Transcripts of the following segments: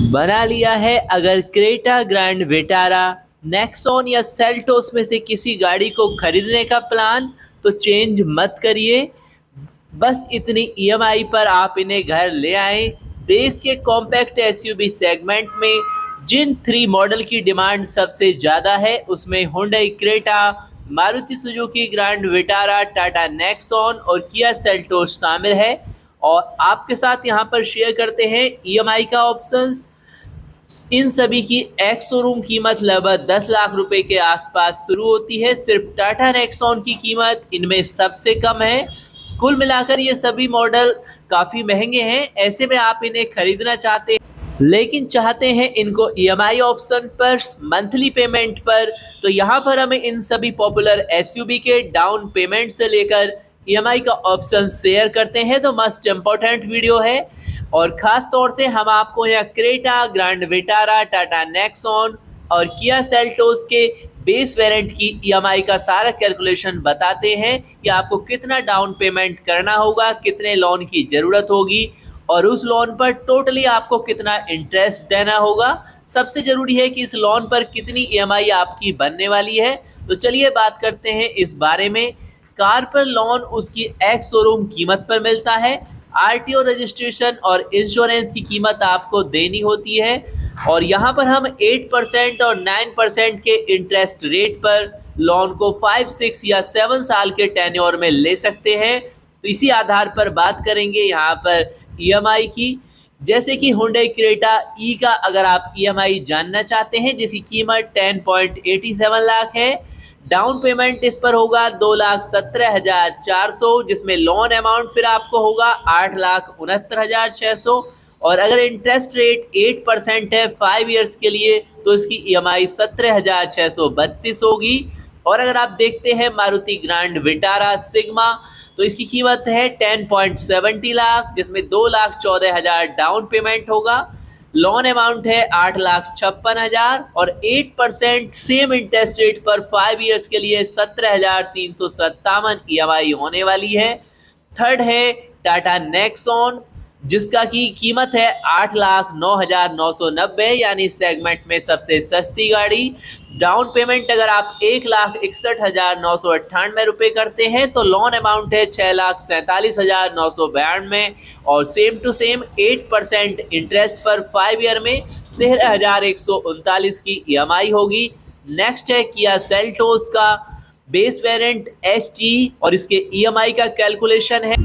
बना लिया है। अगर क्रेटा, ग्रैंड विटारा, नेक्सॉन या सेल्टोस में से किसी गाड़ी को खरीदने का प्लान, तो चेंज मत करिए। बस इतनी ईएमआई पर आप इन्हें घर ले आएं। देश के कॉम्पैक्ट एसयूवी सेगमेंट में जिन 3 मॉडल की डिमांड सबसे ज़्यादा है उसमें Hyundai Creta, Maruti Suzuki grand Vitara, Tata Nexon और किया सेल्टोस शामिल है। और आपके साथ यहाँ पर शेयर करते हैं ईएमआई का ऑप्शंस। इन सभी की एक्स शोरूम कीमत लगभग 10 लाख रुपए के आसपास शुरू होती है। सिर्फ टाटा नेक्सॉन की कीमत इनमें सबसे कम है। कुल मिलाकर ये सभी मॉडल काफ़ी महंगे हैं। ऐसे में आप इन्हें खरीदना चाहते हैं लेकिन चाहते हैं इनको ईएमआई ऑप्शन पर, मंथली पेमेंट पर, तो यहाँ पर हमें इन सभी पॉपुलर एसयूवी के डाउन पेमेंट से लेकर ईएमआई का ऑप्शन शेयर करते हैं। तो मस्ट इम्पोर्टेंट वीडियो है और ख़ास तौर से हम आपको यहाँ Creta, grand Vitara, Tata Nexon और किया सेल्टोस के बेस वेरिएंट की ईएमआई का सारा कैलकुलेशन बताते हैं कि आपको कितना डाउन पेमेंट करना होगा, कितने लोन की ज़रूरत होगी और उस लोन पर टोटली आपको कितना इंटरेस्ट देना होगा। सबसे ज़रूरी है कि इस लोन पर कितनी ईएमआई आपकी बनने वाली है। तो चलिए बात करते हैं इस बारे में। कार पर लोन उसकी एक्स शोरूम कीमत पर मिलता है। आरटीओ रजिस्ट्रेशन और इंश्योरेंस की कीमत आपको देनी होती है और यहाँ पर हम 8% और 9% के इंटरेस्ट रेट पर लोन को 5, 6 या 7 साल के टेन्योर में ले सकते हैं। तो इसी आधार पर बात करेंगे यहाँ पर ईएमआई की। जैसे कि हुंडई क्रेटा ई का अगर आप ईएमआई जानना चाहते हैं जिसकी कीमत 10.87 लाख है, डाउन पेमेंट इस पर होगा 2,17,400, जिसमें लोन अमाउंट फिर आपको होगा 8,69,600 और अगर इंटरेस्ट रेट 8% है 5 ईयर्स के लिए तो इसकी ईएमआई 17,632 होगी। और अगर आप देखते हैं मारुति ग्रैंड विटारा सिग्मा तो इसकी कीमत है 10.70 लाख, जिसमें 2,14,000 डाउन पेमेंट होगा, लोन अमाउंट है 8,56,000 और 8% सेम इंटरेस्ट रेट पर 5 ईयर्स के लिए 17,357 ईएमआई होने वाली है। थर्ड है टाटा नेक्सॉन जिसका की कीमत है 8,09,990, यानी सेगमेंट में सबसे सस्ती गाड़ी। डाउन पेमेंट अगर आप 1,61,998 रुपये करते हैं तो लोन अमाउंट है 6,47,992 और सेम टू सेम 8% इंटरेस्ट पर 5 ईयर में 13,139 की ईएमआई होगी। नेक्स्ट है किया सेल्टोस का बेस वेरिएंट एसटी और इसके ईएमआई का कैलकुलेशन है।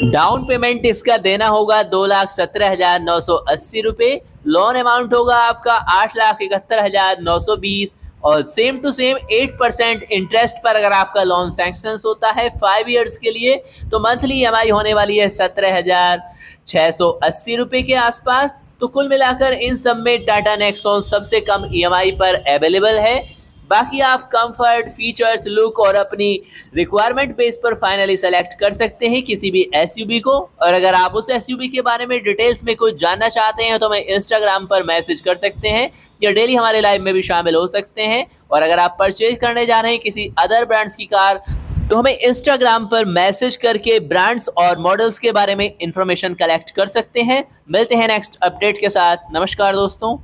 डाउन पेमेंट इसका देना होगा 2,17,980 रुपये, लोन अमाउंट होगा आपका 8,71,920 और सेम टू सेम 8% इंटरेस्ट पर अगर आपका लोन सैंक्शन होता है 5 ईयर्स के लिए तो मंथली ईएमआई होने वाली है 17,680 रुपये के आसपास। तो कुल मिलाकर इन सब में टाटा नेक्सॉन सबसे कम ईएमआई पर अवेलेबल है। बाकी आप कंफर्ट, फीचर्स, लुक और अपनी रिक्वायरमेंट बेस पर फाइनली सेलेक्ट कर सकते हैं किसी भी एसयूवी को। और अगर आप उस एसयूवी के बारे में डिटेल्स में कुछ जानना चाहते हैं तो हमें इंस्टाग्राम पर मैसेज कर सकते हैं या डेली हमारे लाइव में भी शामिल हो सकते हैं। और अगर आप परचेज करने जा रहे हैं किसी अदर ब्रांड्स की कार तो हमें इंस्टाग्राम पर मैसेज करके ब्रांड्स और मॉडल्स के बारे में इंफॉर्मेशन कलेक्ट कर सकते हैं। मिलते हैं नेक्स्ट अपडेट के साथ। नमस्कार दोस्तों।